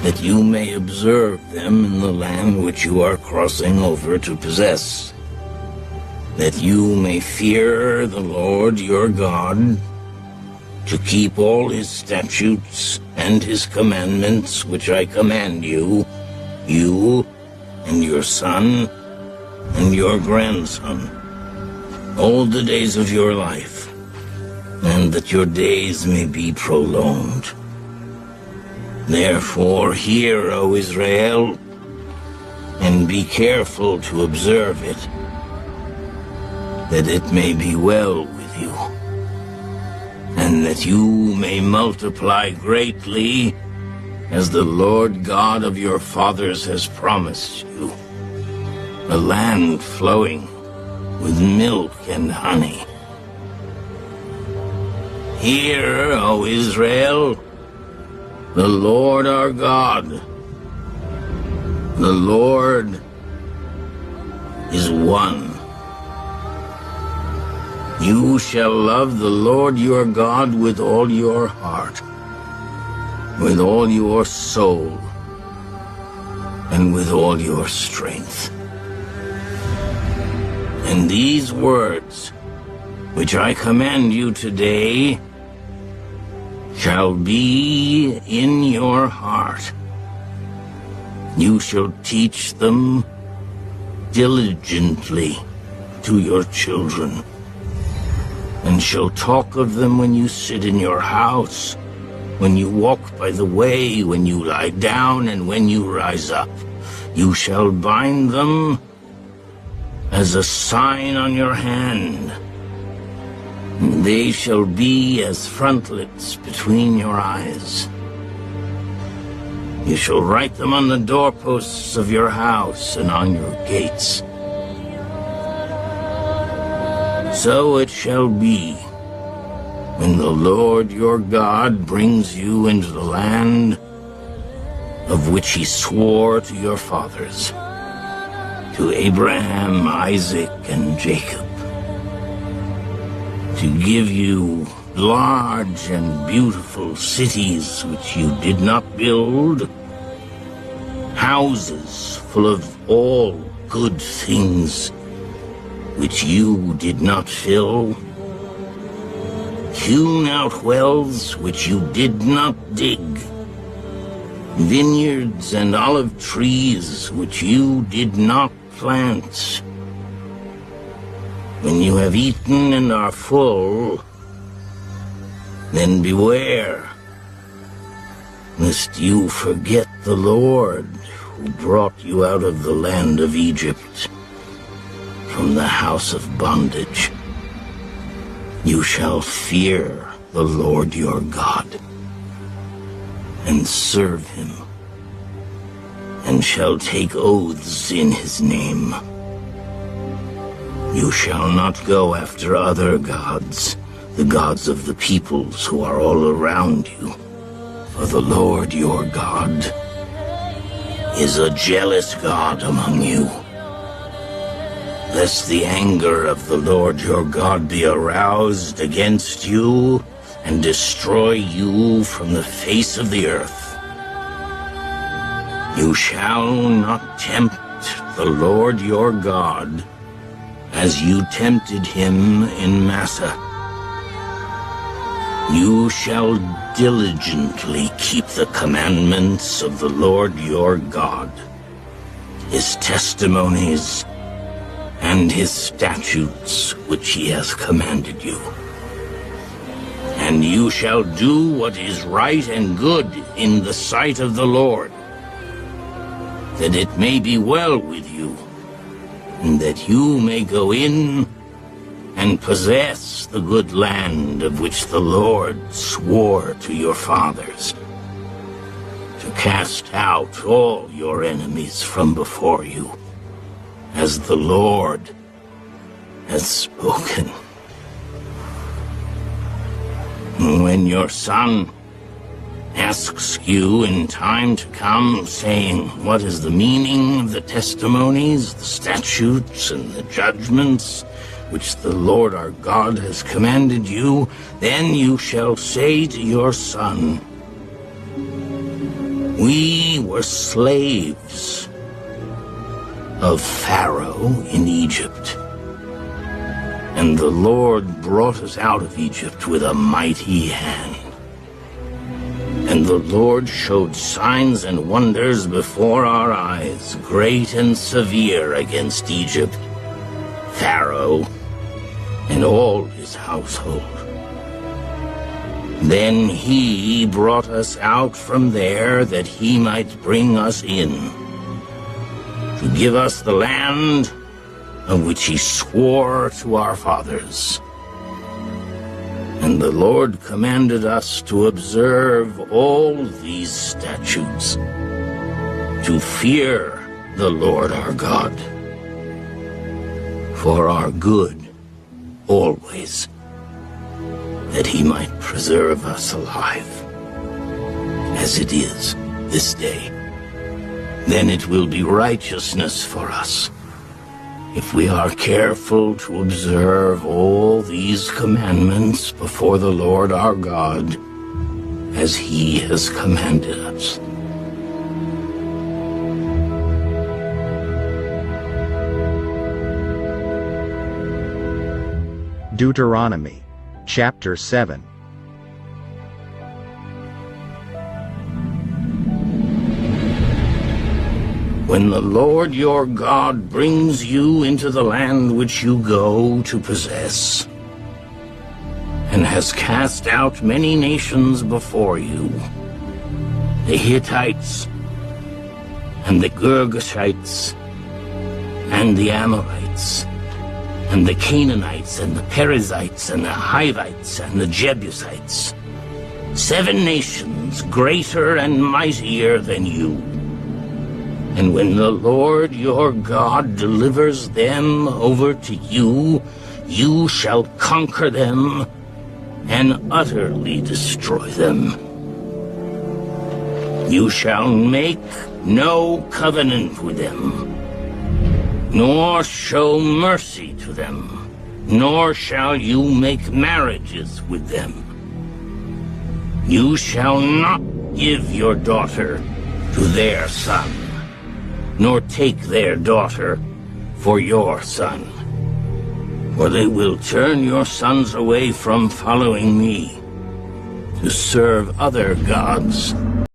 that you may observe them in the land which you are crossing over to possess, that you may fear the Lord your God, to keep all his statutes and his commandments which I command you, you and your son and your grandson, all the days of your life, and that your days may be prolonged. Therefore hear, O Israel, and be careful to observe it, that it may be well with you, and that you may multiply greatly, as the Lord God of your fathers has promised you, a land flowing with milk and honey. Hear, O Israel, the Lord our God, the Lord is one. You shall love the Lord your God with all your heart, with all your soul, and with all your strength. And these words, which I command you today, shall be in your heart. You shall teach them diligently to your children, and shall talk of them when you sit in your house, when you walk by the way, when you lie down, and when you rise up. You shall bind them as a sign on your hand. They shall be as frontlets between your eyes. You shall write them on the doorposts of your house and on your gates. So it shall be, when the Lord your God brings you into the land of which he swore to your fathers, to Abraham, Isaac, and Jacob, to give you large and beautiful cities which you did not build, houses full of all good things which you did not fill, hewn out wells which you did not dig, vineyards and olive trees which you did not plant. When you have eaten and are full, then beware, lest you forget the Lord who brought you out of the land of Egypt, from the house of bondage. You shall fear the Lord your God, and serve him, and shall take oaths in his name. You shall not go after other gods, the gods of the peoples who are all around you, for the Lord your God is a jealous God among you. Lest the anger of the Lord your God be aroused against you and destroy you from the face of the earth. You shall not tempt the Lord your God as you tempted him in Massa. You shall diligently keep the commandments of the Lord your God, his testimonies, and his statutes which he has commanded you. And you shall do what is right and good in the sight of the Lord, that it may be well with you, and that you may go in and possess the good land of which the Lord swore to your fathers, to cast out all your enemies from before you, as the Lord has spoken. When your son asks you in time to come, saying, "What is the meaning of the testimonies, the statutes, and the judgments which the Lord our God has commanded you?" then you shall say to your son, We were slaves of Pharaoh in Egypt, and the Lord brought us out of Egypt with a mighty hand. And the Lord showed signs and wonders before our eyes, great and severe, against Egypt, Pharaoh, and all his household. Then he brought us out from there that he might bring us in, to give us the land of which he swore to our fathers. And the Lord commanded us to observe all these statutes, to fear the Lord our God, for our good always, that he might preserve us alive, as it is this day. Then it will be righteousness for us, if we are careful to observe all these commandments before the Lord our God, as he has commanded us. Deuteronomy, chapter 7. When the Lord your God brings you into the land which you go to possess, and has cast out many nations before you, the Hittites, and the Girgashites, and the Amorites, and the Canaanites, and the Perizzites, and the Hivites, and the Jebusites, 7 nations greater and mightier than you. And when the Lord your God delivers them over to you, you shall conquer them and utterly destroy them. You shall make no covenant with them, nor show mercy to them, nor shall you make marriages with them. You shall not give your daughter to their son, nor take their daughter for your son, for they will turn your sons away from following me to serve other gods